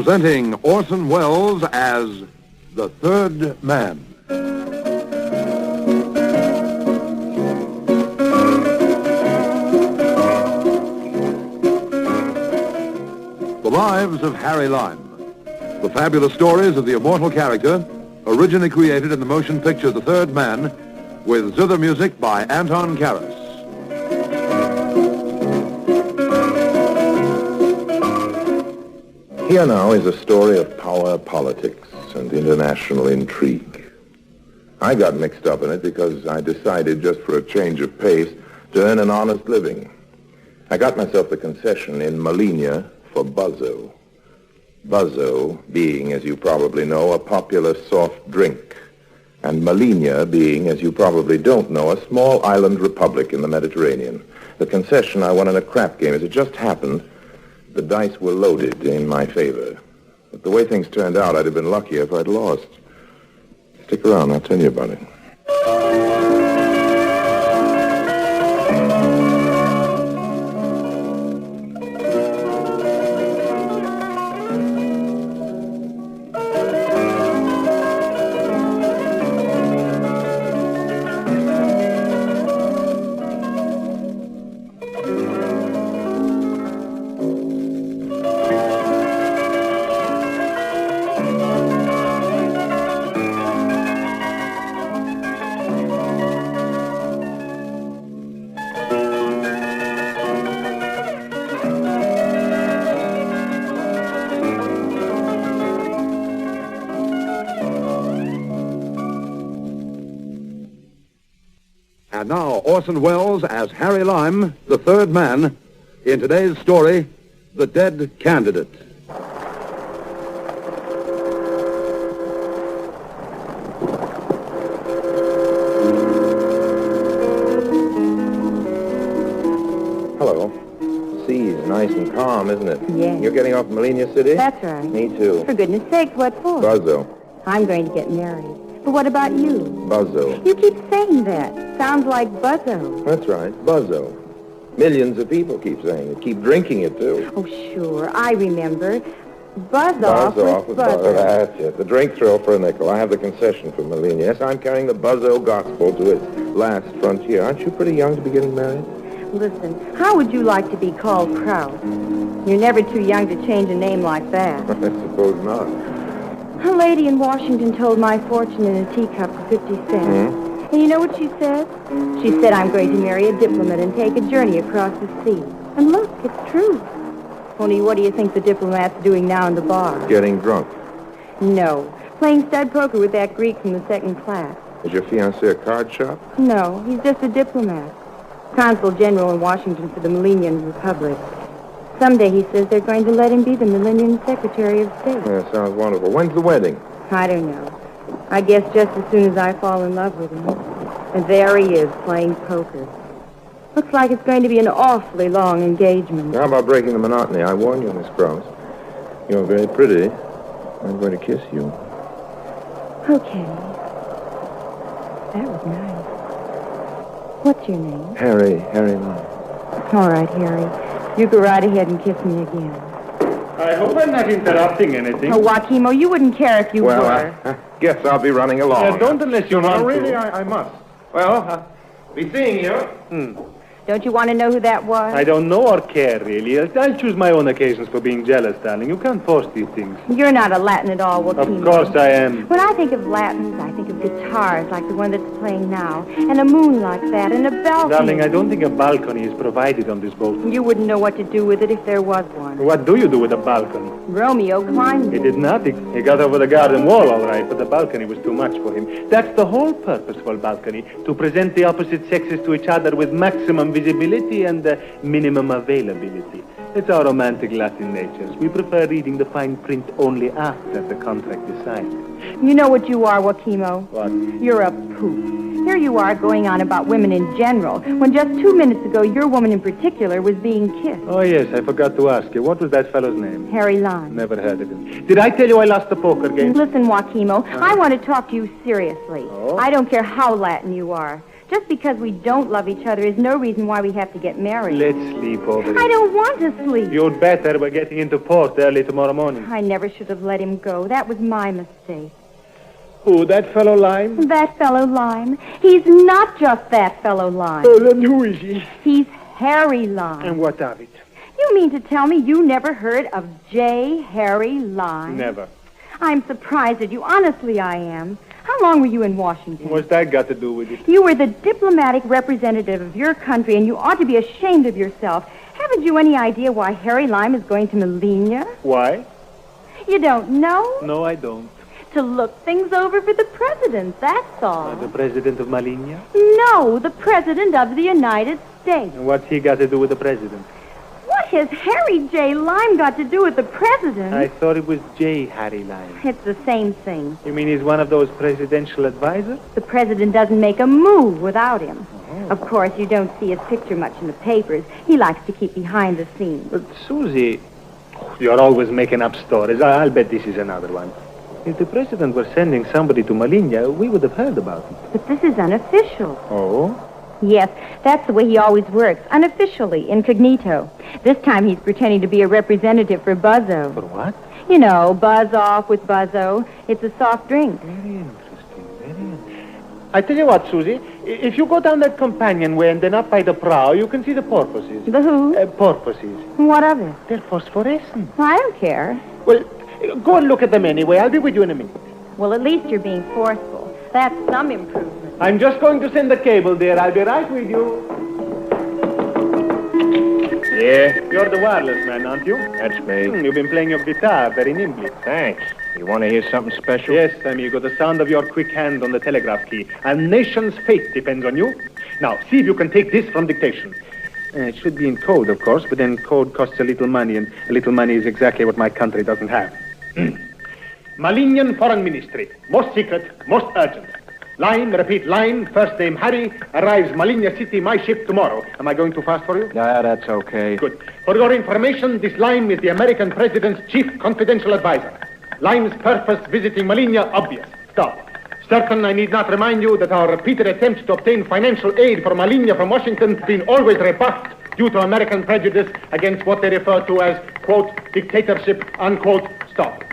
Presenting Orson Welles as the Third Man. The Lives of Harry Lime. The fabulous stories of the immortal character, originally created in the motion picture The Third Man, with zither music by Anton Karas. Here now is a story of power, politics, and international intrigue. I got mixed up in it because I decided, just for a change of pace, to earn an honest living. I got myself the concession in Melina for Buzzo. Buzzo being, as you probably know, a popular soft drink, and Melina being, as you probably don't know, a small island republic in the Mediterranean. The concession I won in a crap game. As it just happened, the dice were loaded in my favor. But the way things turned out, I'd have been luckier if I'd lost. Stick around, I'll tell you about it. And now, Orson Welles as Harry Lime, the Third Man, in today's story, The Dead Candidate. Hello. Sea's nice and calm, isn't it? Yes. You're getting off Melina City? That's right. Me too. For goodness sakes, what for? Buzzo. I'm going to get married. But what about you? Buzzo. You keep saying that. Sounds like Buzzo. That's right, Buzzo. Millions of people keep saying it. Keep drinking it, too. Oh, sure. I remember. Buzz off with Buzzo. That's it. The drink thrill for a nickel. I have the concession for Melina. Yes, I'm carrying the Buzzo gospel to its last frontier. Aren't you pretty young to be getting married? Listen, how would you like to be called Kraus? You're never too young to change a name like that. I suppose not. A lady in Washington told my fortune in a teacup for 50 cents. Mm-hmm. And you know what she said? She said I'm going to marry a diplomat and take a journey across the sea. And look, it's true. Only what do you think the diplomat's doing now in the bar? Getting drunk. No, playing stud poker with that Greek from the second class. Is your fiancé a card shop? No, he's just a diplomat. Consul General in Washington for the Melinian Republic. Someday, he says, they're going to let him be the Melinian Secretary of State. Yeah, sounds wonderful. When's the wedding? I don't know. I guess just as soon as I fall in love with him. And there he is, playing poker. Looks like it's going to be an awfully long engagement. How about breaking the monotony? I warn you, Miss Krause. You're very pretty. I'm going to kiss you. Okay. That was nice. What's your name? Harry Lime. All right, Harry. You go right ahead and kiss me again. I hope I'm not interrupting anything. Oh, Joaquimo, you wouldn't care if you were. I guess I'll be running along. Don't unless you want to. Really, I must. Well, be seeing you. Don't you want to know who that was? I don't know or care, really. I'll choose my own occasions for being jealous, darling. You can't force these things. You're not a Latin at all, Joaquimo. Of course I am. When I think of Latins, I think of guitars like the one that's playing now, and a moon like that, and a balcony. Darling, I don't think a balcony is provided on this boat. You wouldn't know what to do with it if there was one. What do you do with a balcony? Romeo climbed He it. did not. He got over the garden wall, all right, but the balcony was too much for him. That's the whole purpose for a balcony, to present the opposite sexes to each other with maximum visibility and minimum availability. It's our romantic Latin natures. We prefer reading the fine print only after the contract is signed. You know what you are, Joaquimo? What? You're a poop. Here you are going on about women in general, when just 2 minutes ago your woman in particular was being kissed. Oh, yes, I forgot to ask you. What was that fellow's name? Harry Lime. Never heard of him. Did I tell you I lost the poker game? Listen, Joaquimo, I want to talk to you seriously. Oh? I don't care how Latin you are. Just because we don't love each other is no reason why we have to get married. Let's sleep over it. I don't want to sleep. You'd better. We're getting into port early tomorrow morning. I never should have let him go. That was my mistake. Who, that fellow Lime? That fellow Lime. He's not just that fellow Lime. Oh, then who is he? He's Harry Lime. And what of it? You mean to tell me you never heard of J. Harry Lime? Never. I'm surprised at you. Honestly, I am. How long were you in Washington? What's that got to do with it? You were the diplomatic representative of your country, and you ought to be ashamed of yourself. Haven't you any idea why Harry Lime is going to Melina? Why? You don't know? No, I don't. To look things over for the president, that's all. The president of Melina? No, the president of the United States. And what's he got to do with the president? What has Harry J. Lime got to do with the president? I thought it was J. Harry Lime. It's the same thing. You mean he's one of those presidential advisors? The president doesn't make a move without him. Of course, you don't see his picture much in the papers. He likes to keep behind the scenes. But, Susie, you're always making up stories. I'll bet this is another one. If the president were sending somebody to Melina, we would have heard about it. But this is unofficial. Oh? Yes, that's the way he always works. Unofficially, incognito. This time he's pretending to be a representative for Buzzo. For what? You know, Buzz Off with Buzzo. It's a soft drink. Very interesting, very interesting. I tell you what, Susie, if you go down that companionway and then up by the prow, you can see the porpoises. The who? Porpoises. What of it? They're phosphorescent. I don't care. Well, go and look at them anyway. I'll be with you in a minute. Well, at least you're being forceful. That's some improvement. I'm just going to send the cable, dear. I'll be right with you. Yeah? You're the wireless man, aren't you? That's me. You've been playing your guitar very nimbly. Thanks. You want to hear something special? Yes, amigo, the sound of your quick hand on the telegraph key. A nation's fate depends on you. Now, see if you can take this from dictation. It should be in code, of course, but then code costs a little money, and a little money is exactly what my country doesn't have. Malinian Foreign Ministry. Most secret, most urgent. Lime, repeat, Lime, first name Harry, arrives Melina City, my ship, tomorrow. Am I going too fast for you? Yeah, that's okay. Good. For your information, this Lime is the American president's chief confidential advisor. Lime's purpose visiting Melina, obvious. Stop. Certain, I need not remind you that our repeated attempts to obtain financial aid for Melina from Washington have been always rebuffed due to American prejudice against what they refer to as, quote, dictatorship, unquote, stop.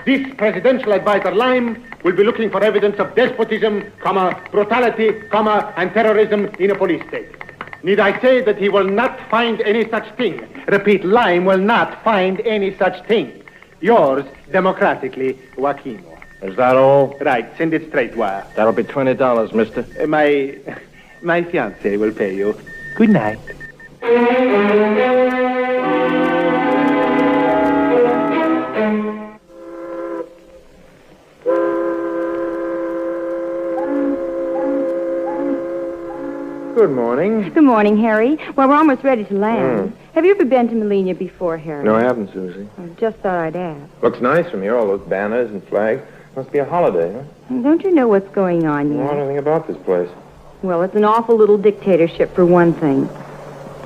This presidential advisor, Lime, will be looking for evidence of despotism, brutality, and terrorism in a police state. Need I say that he will not find any such thing? Repeat, Lime will not find any such thing. Yours, democratically, Joaquino. Is that all? Right, send it straight wire. That'll be $20, mister. My fiancé will pay you. Good night. Good morning. Good morning, Harry. Well, we're almost ready to land. Have you ever been to Melina before, Harry? No, I haven't, Susie. I just thought I'd ask. Looks nice from here, all those banners and flags. Must be a holiday, huh? Don't you know what's going on I don't know yet? anything about this place. Well, it's an awful little dictatorship for one thing.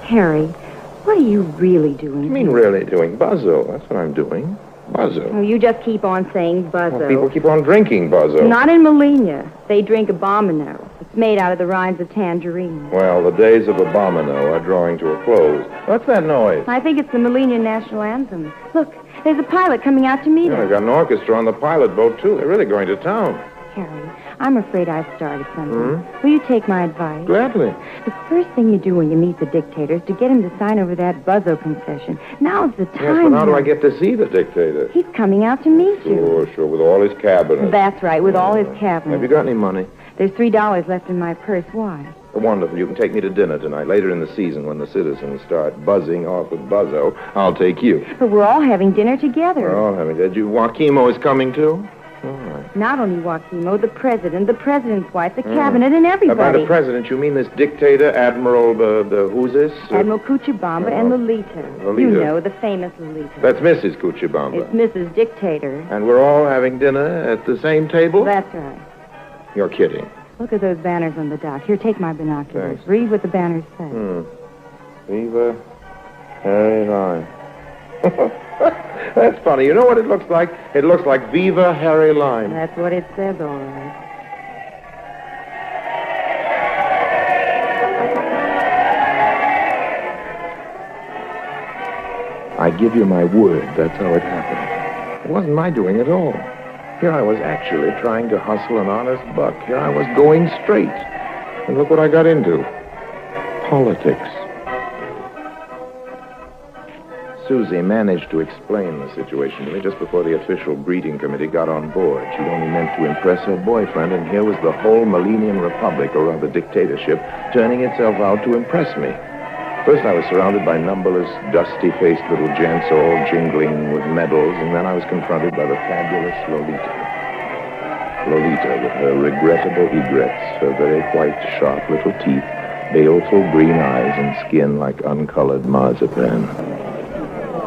Harry, what are you really doing? What do you mean really doing? Buzzo. That's what I'm doing. Buzzo. Oh, you just keep on saying Buzzo. Well, people keep on drinking Buzzo. Not in Melina. They drink Abomino. It's made out of the rinds of tangerine. Well, the days of Abomino are drawing to a close. What's that noise? I think it's the Melina national anthem. Look, there's a pilot coming out to meet Yeah, us. they've got an orchestra on the pilot boat, too. They're really going to town. Harry, I'm afraid I've started something. Will you take my advice? Gladly. The first thing you do when you meet the dictator is to get him to sign over that Buzzo concession. Now's the time. Yes, but how do I Harry. get to see the dictator? He's coming out to meet you. Sure, with all his cabinet. That's right, with all his cabinet. Have you got any money? There's $3 left in my purse. Why? Wonderful. You can take me to dinner tonight, later in the season, when the citizens start buzzing off with Buzzo. I'll take you. But we're all having dinner together. We're all having that. Joaquimo is coming, too? All right. Not only Joaquimo, the president's wife, the cabinet, and By everybody. the president, you mean this dictator, Admiral, who's this? Admiral Cuchibamba and Lolita. Lolita. You know, the famous Lolita. That's Mrs. Cuchibamba. It's Mrs. Dictator. And we're all having dinner at the same table? That's right. You're kidding. Look at those banners on the dock. Here, take my binoculars. Thanks. Read what the banners say. Viva Harry Lime. That's funny. You know what it looks like? It looks like Viva Harry Lime. That's what it says, all right. I give you my word, that's how it happened. It wasn't my doing at all. Here I was actually trying to hustle an honest buck. Here I was going straight. And look what I got into. Politics. Susie managed to explain the situation to me just before the official greeting committee got on board. She'd only meant to impress her boyfriend, and here was the whole Melinian Republic, or rather dictatorship, turning itself out to impress me. First, I was surrounded by numberless, dusty-faced little gents, all jingling with medals, and then I was confronted by the fabulous Lolita. Lolita, with her regrettable egrets, her very white, sharp little teeth, baleful green eyes, and skin like uncolored marzipan.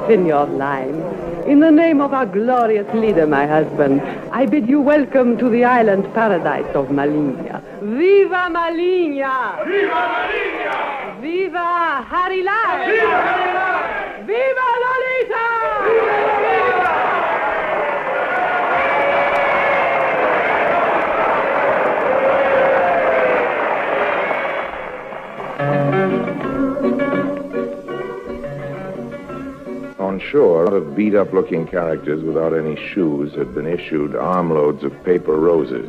Senor Lime, in the name of our glorious leader, my husband, I bid you welcome to the island paradise of Melina. Viva Melina! Viva Melina! Viva Harry Lime! Viva Harry Lime! Viva Lolita! Viva! On shore, a lot of beat-up-looking characters without any shoes had been issued armloads of paper roses.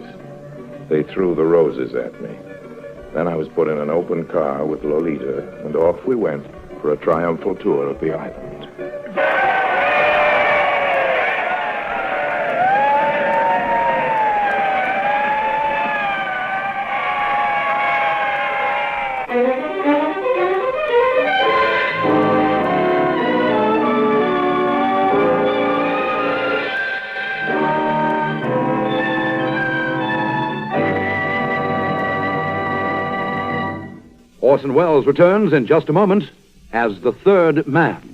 They threw the roses at me. Then I was put in an open car with Lolita, and off we went for a triumphal tour of the island. Orson Welles returns in just a moment as the third man.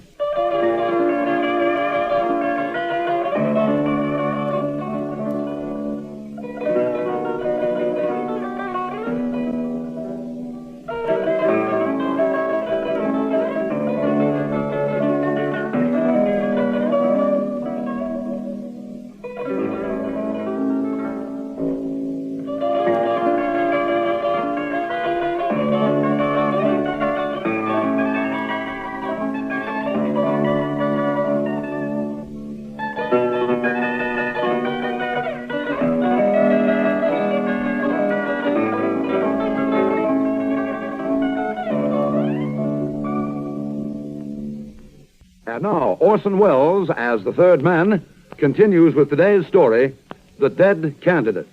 And now, Orson Welles, as the third man, continues with today's story, The Dead Candidate.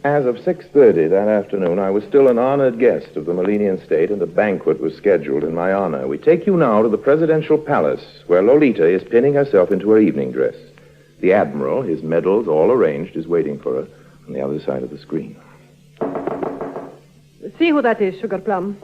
As of 6:30 that afternoon, I was still an honored guest of the Melinian state, and a banquet was scheduled in my honor. We take you now to the presidential palace, where Lolita is pinning herself into her evening dress. The admiral, his medals all arranged, is waiting for her on the other side of the screen. See who that is, Sugar Plum.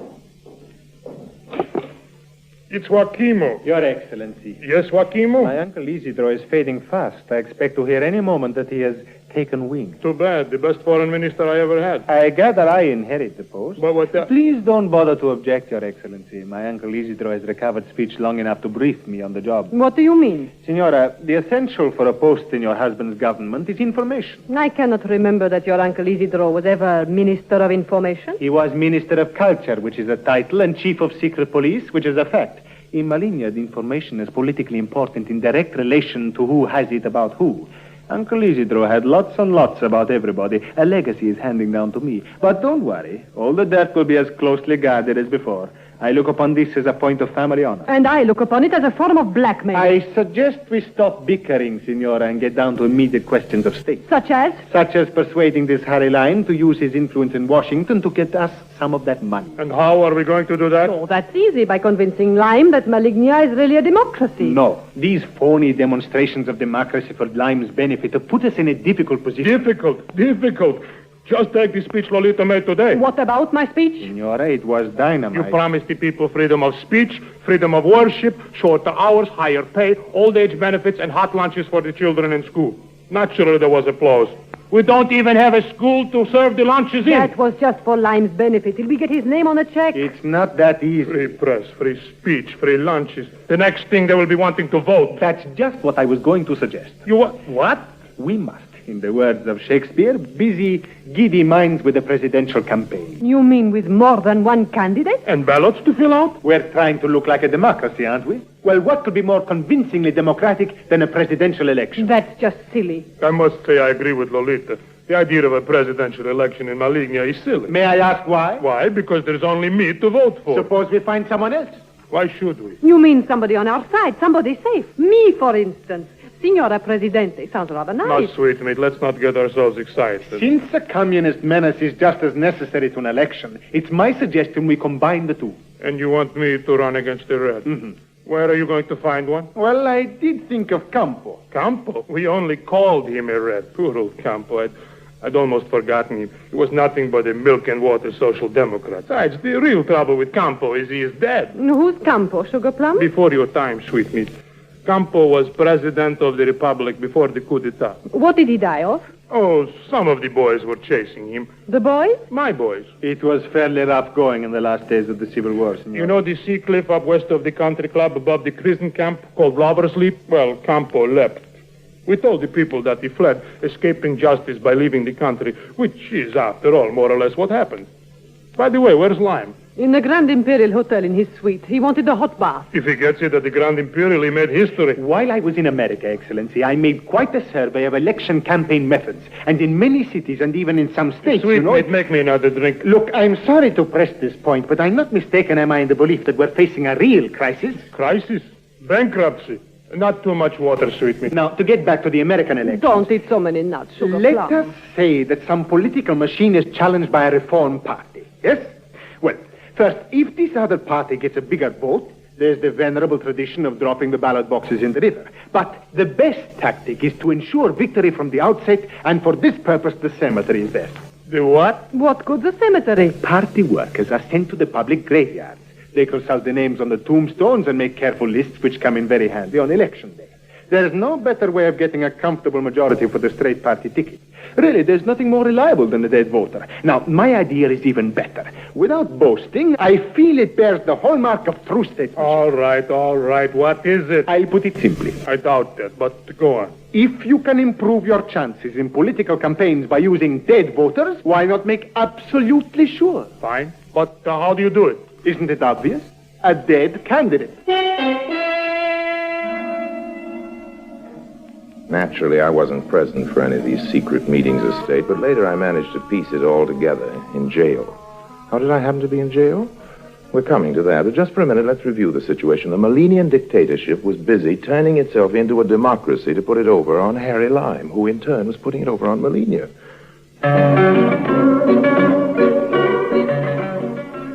It's Joachimo. Your Excellency. Yes, Joachimo? My Uncle Isidro is fading fast. I expect to hear any moment that he has taken wing. Too bad. The best foreign minister I ever had. I gather I inherit the post. But what the... Please don't bother to object, Your Excellency. My Uncle Isidro has recovered speech long enough to brief me on the job. What do you mean? Signora, the essential for a post in your husband's government is information. I cannot remember that your Uncle Isidro was ever Minister of Information. He was Minister of Culture, which is a title, and Chief of Secret Police, which is a fact. In Melina, the information is politically important in direct relation to who has it about who. Uncle Isidro had lots and lots about everybody. A legacy is handing down to me. But don't worry. All the dirt will be as closely guarded as before. I look upon this as a point of family honor. And I look upon it as a form of blackmail. I suggest we stop bickering, Signora, and get down to immediate questions of state. Such as? Such as persuading this Harry Lime to use his influence in Washington to get us some of that money. And how are we going to do that? Oh, that's easy, by convincing Lime that Melina is really a democracy. No. These phony demonstrations of democracy for Lime's benefit have put us in a difficult position. Difficult. Just take the speech Lolita made today. What about my speech? Signora, it was dynamite. You promised the people freedom of speech, freedom of worship, shorter hours, higher pay, old age benefits, and hot lunches for the children in school. Naturally, there was applause. We don't even have a school to serve the lunches in. That was just for Lime's benefit. Did we get his name on the check? It's not that easy. Free press, free speech, free lunches. The next thing they will be wanting to vote. That's just what I was going to suggest. You what? We must, in the words of Shakespeare, busy giddy minds with the presidential campaign. You mean with more than one candidate? And ballots to fill out? We're trying to look like a democracy, aren't we? Well, what could be more convincingly democratic than a presidential election? That's just silly. I must say I agree with Lolita. The idea of a presidential election in Maligna is silly. May I ask why? Why? Because there's only me to vote for. Suppose we find someone else. Why should we? You mean somebody on our side, somebody safe. Me, for instance. Signora Presidente. Sounds rather nice. Now, sweetmeat, let's not get ourselves excited. Since a communist menace is just as necessary to an election, it's my suggestion we combine the two. And you want me to run against the Red? Mm-hmm. Where are you going to find one? Well, I did think of Campo. Campo? We only called him a Red. Poor old Campo. I'd almost forgotten him. He was nothing but a milk and water social democrat. Besides, the real trouble with Campo is he is dead. Who's Campo, Sugar Plum? Before your time, sweetmeat. Campo was president of the republic before the coup d'etat. What did he die of? Oh, some of the boys were chasing him. The boys? My boys. It was fairly rough going in the last days of the Civil War, senor. You know the sea cliff up west of the country club above the prison camp called Lover's Leap? Well, Campo leapt. We told the people that he fled, escaping justice by leaving the country, which is, after all, more or less what happened. By the way, where's Lime? In the Grand Imperial Hotel in his suite. He wanted a hot bath. If he gets it at the Grand Imperial, he made history. While I was in America, Excellency, I made quite a survey of election campaign methods. And in many cities and even in some states, Sweetmeat, make me another drink. Look, I'm sorry to press this point, but I'm not mistaken, am I, in the belief that we're facing a real crisis? Crisis? Bankruptcy? Not too much water, sweetmeat. Now, to get back to the American election. Don't eat so many nuts, Sugar Let Plum. us say that some political machine is challenged by a reform party. Yes? Well, first, if this other party gets a bigger vote, there's the venerable tradition of dropping the ballot boxes in the river. But the best tactic is to ensure victory from the outset, and for this purpose, the cemetery is best. The what? What good the cemetery? Party workers are sent to the public graveyards. They consult the names on the tombstones and make careful lists which come in very handy on election day. There's no better way of getting a comfortable majority for the straight party ticket. Really, there's nothing more reliable than a dead voter. Now, my idea is even better. Without boasting, I feel it bears the hallmark of true statesmanship. All right. What is it? I'll put it simply. I doubt that, but go on. If you can improve your chances in political campaigns by using dead voters, why not make absolutely sure? Fine. But how do you do it? Isn't it obvious? A dead candidate. Naturally, I wasn't present for any of these secret meetings of state, but later I managed to piece it all together in jail. How did I happen to be in jail? We're coming to that, but just for a minute, let's review the situation. The Melinian dictatorship was busy turning itself into a democracy to put it over on Harry Lime, who in turn was putting it over on Melina.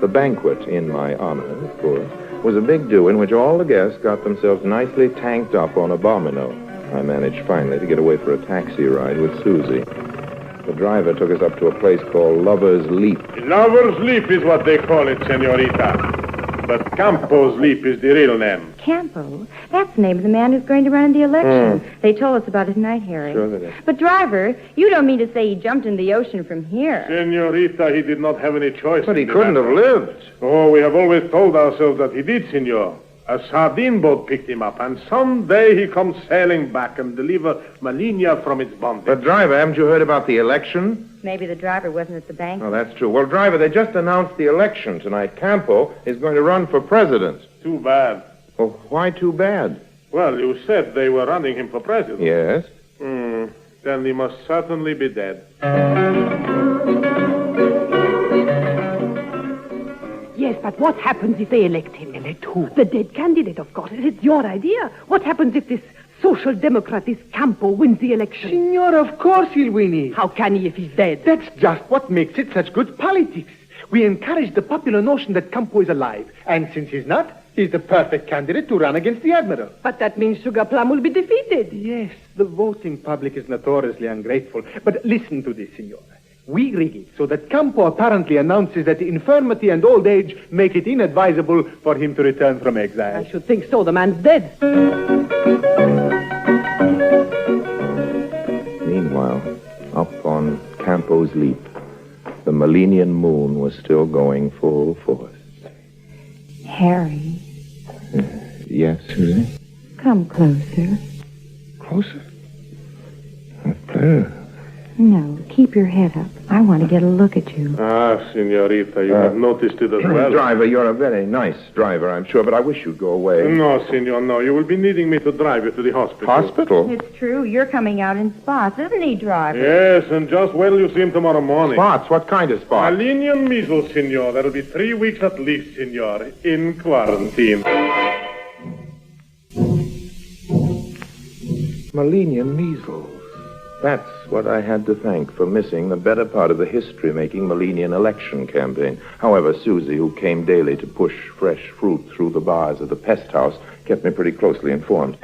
The banquet, in my honor, of course, was a big do in which all the guests got themselves nicely tanked up on a bomino. I managed finally to get away for a taxi ride with Susie. The driver took us up to a place called Lover's Leap. Lover's Leap is what they call it, senorita. But Campo's Leap is the real name. Campo? That's the name of the man who's going to run in the election. They told us about it tonight, Harry. Sure they did. But, driver, you don't mean to say he jumped in the ocean from here. Senorita, he did not have any choice. But he couldn't have lived. Oh, we have always told ourselves that he did, senor. A sardine boat picked him up, and someday he comes sailing back and deliver Melina from its bondage. But, driver, haven't you heard about the election? Maybe the driver wasn't at the bank. Oh, that's true. Well, driver, they just announced the election tonight. Campo is going to run for president. Too bad. Well, why too bad? Well, you said they were running him for president. Yes. Then he must certainly be dead. Yes, but what happens if they elect him? Elect who? The dead candidate, of course. It's your idea. What happens if this social democrat, this Campo, wins the election? Senor, of course he'll win it. How can he if he's dead? That's just what makes it such good politics. We encourage the popular notion that Campo is alive. And since he's not, he's the perfect candidate to run against the admiral. But that means Sugar Plum will be defeated. Yes, the voting public is notoriously ungrateful. But listen to this, senor. We rig it so that Campo apparently announces that infirmity and old age make it inadvisable for him to return from exile. I should think so. The man's dead. Meanwhile, up on Campo's Leap, the Melinian moon was still going full force. Harry, Yes, Susie? come closer. Closer? With pleasure. No, keep your head up. I want to get a look at you. Ah, Senorita, you have noticed it as well. Driver, you're a very nice driver, I'm sure, but I wish you'd go away. No, Senor, no. You will be needing me to drive you to the hospital. Hospital? It's true. You're coming out in spots, isn't he, driver? Yes, and just wait till you see him tomorrow morning. Spots? What kind of spots? Malinian measles, Senor. That'll be 3 weeks at least, Senor, in quarantine. Melinian measles. That's what I had to thank for missing the better part of the history-making Melinian election campaign. However, Susie, who came daily to push fresh fruit through the bars of the pest house, kept me pretty closely informed.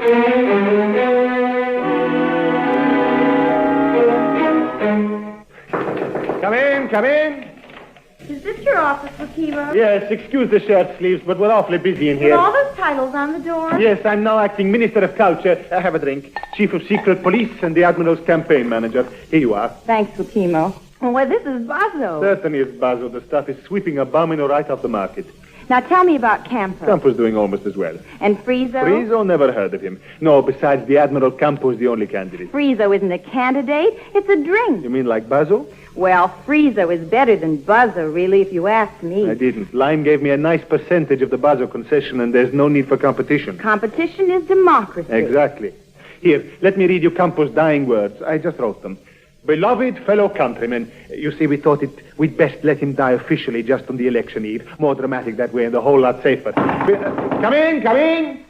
Come in, come in. Is this your office, Fatima? Yes, excuse the shirt sleeves, but we're awfully busy in With here. all those titles on the door? Yes, I'm now acting Minister of Culture. Have a drink. Chief of Secret Police and the Admiral's campaign manager. Here you are. Thanks, Fatima. Well, this is Bazo. Certainly it's Basil. The stuff is sweeping a domino right off the market. Now tell me about Campo. Campo's doing almost as well. And Friezo? Friezo, never heard of him. No, besides the Admiral, Campo's the only candidate. Friezo isn't a candidate. It's a drink. You mean like Basil? Well, Friezo is better than Buzzo, really, if you ask me. I didn't. Lime gave me a nice percentage of the Basil concession, and there's no need for competition. Competition is democracy. Exactly. Here, let me read you Campo's dying words. I just wrote them. Beloved fellow countrymen, you see, we thought we'd best let him die officially just on the election eve. More dramatic that way and a whole lot safer. Come in, come in.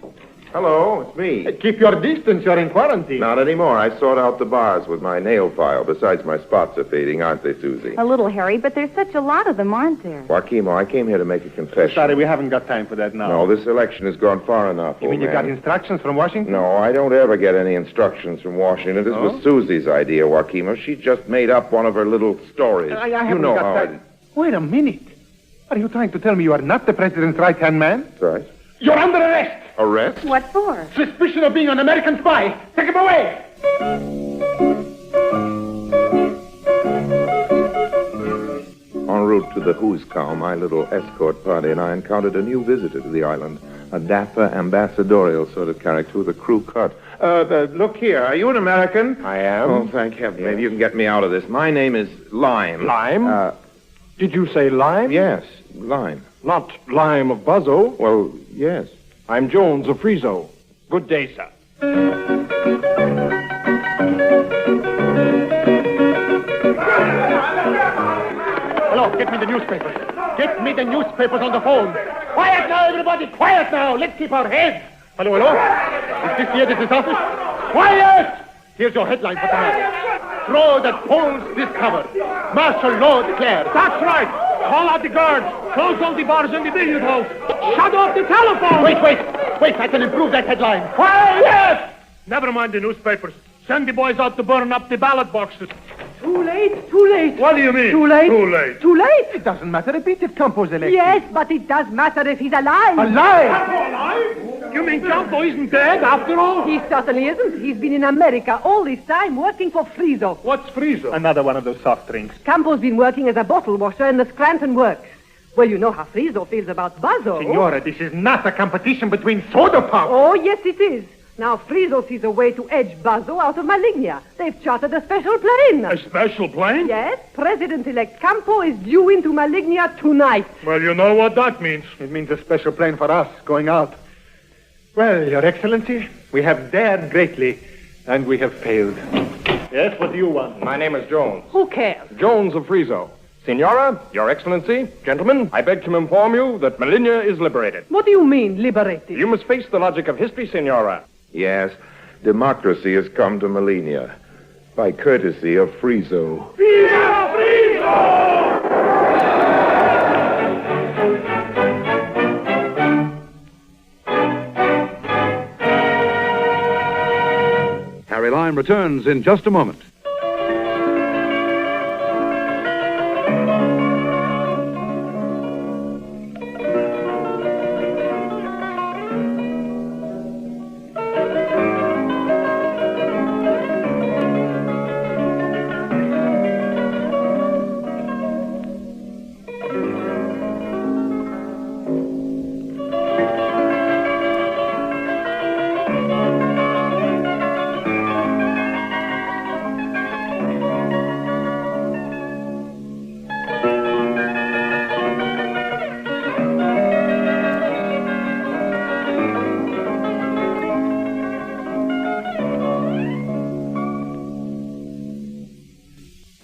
Hello, it's me. Keep your distance, you're in quarantine. Not anymore. I sort out the bars with my nail file. Besides, my spots are fading, aren't they, Susie? A little, Harry, but there's such a lot of them, aren't there? Joaquimo, I came here to make a confession. Sorry, we haven't got time for that now. No, this election has gone far enough. You mean you old got man. instructions from Washington? No, I don't ever get any instructions from Washington. This Oh? was Susie's idea, Joaquimo. She just made up one of her little stories. I you haven't know got how time. Wait a minute. Are you trying to tell me you are not the president's right-hand man? That's right. You're under arrest! Arrest? What for? Suspicion of being an American spy! Take him away! En route to the Huskow, my little escort party and I encountered a new visitor to the island. A dapper, ambassadorial sort of character with a crew cut. Look here, are you an American? I am. Oh, thank heaven. Maybe you can get me out of this. My name is Lime. Lime? Did you say Lime? Yes, Lime. Not Lime of Buzzo. Well, yes. I'm Jones of Friezo. Good day, sir. Hello, get me the newspapers. Get me the newspapers on the phone. Quiet now, everybody. Quiet now. Let's keep our heads. Hello, hello. Is this the editor's office? Quiet! Here's your headline for tonight. Throw that polls discovered. Martial law declared. That's right. Call out the guards. Close all the bars in the billiard house. Shut off the telephone. Wait. I can improve that headline. Quiet! Never mind the newspapers. Send the boys out to burn up the ballot boxes. Too late, too late. What do you mean? Too late. Too late. Too late? It doesn't matter a bit if Campo's elected. Yes, but it does matter if he's alive. Alive? You mean Campo isn't dead after all? He certainly isn't. He's been in America all this time working for Friezo. What's Friezo? Another one of those soft drinks. Campo's been working as a bottle washer in the Scranton Works. Well, you know how Friezo feels about Buzzo. Signora, this is not a competition between soda pop. Oh, yes, it is. Now, Friezo sees a way to edge Buzzo out of Malignia. They've chartered a special plane. A special plane? Yes, President-elect Campo is due into Malignia tonight. Well, you know what that means. It means a special plane for us going out. Well, Your Excellency, we have dared greatly, and we have failed. Yes, what do you want? My name is Jones. Who cares? Jones of Friezo. Signora, Your Excellency, gentlemen, I beg to inform you that Melina is liberated. What do you mean, liberated? You must face the logic of history, Signora. Yes, democracy has come to Melina by courtesy of Friezo. Harry Lime returns in just a moment.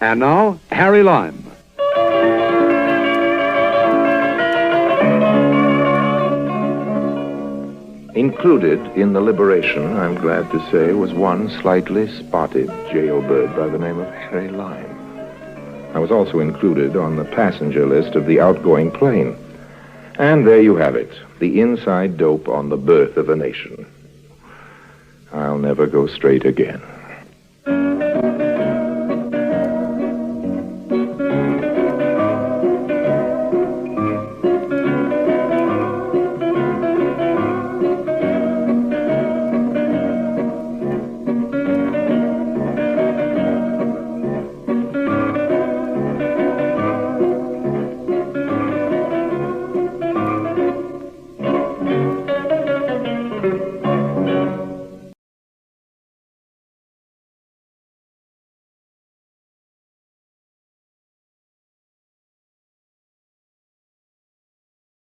And now, Harry Lime. Included in the liberation, I'm glad to say, was one slightly spotted jailbird by the name of Harry Lime. I was also included on the passenger list of the outgoing plane. And there you have it, the inside dope on the birth of a nation. I'll never go straight again.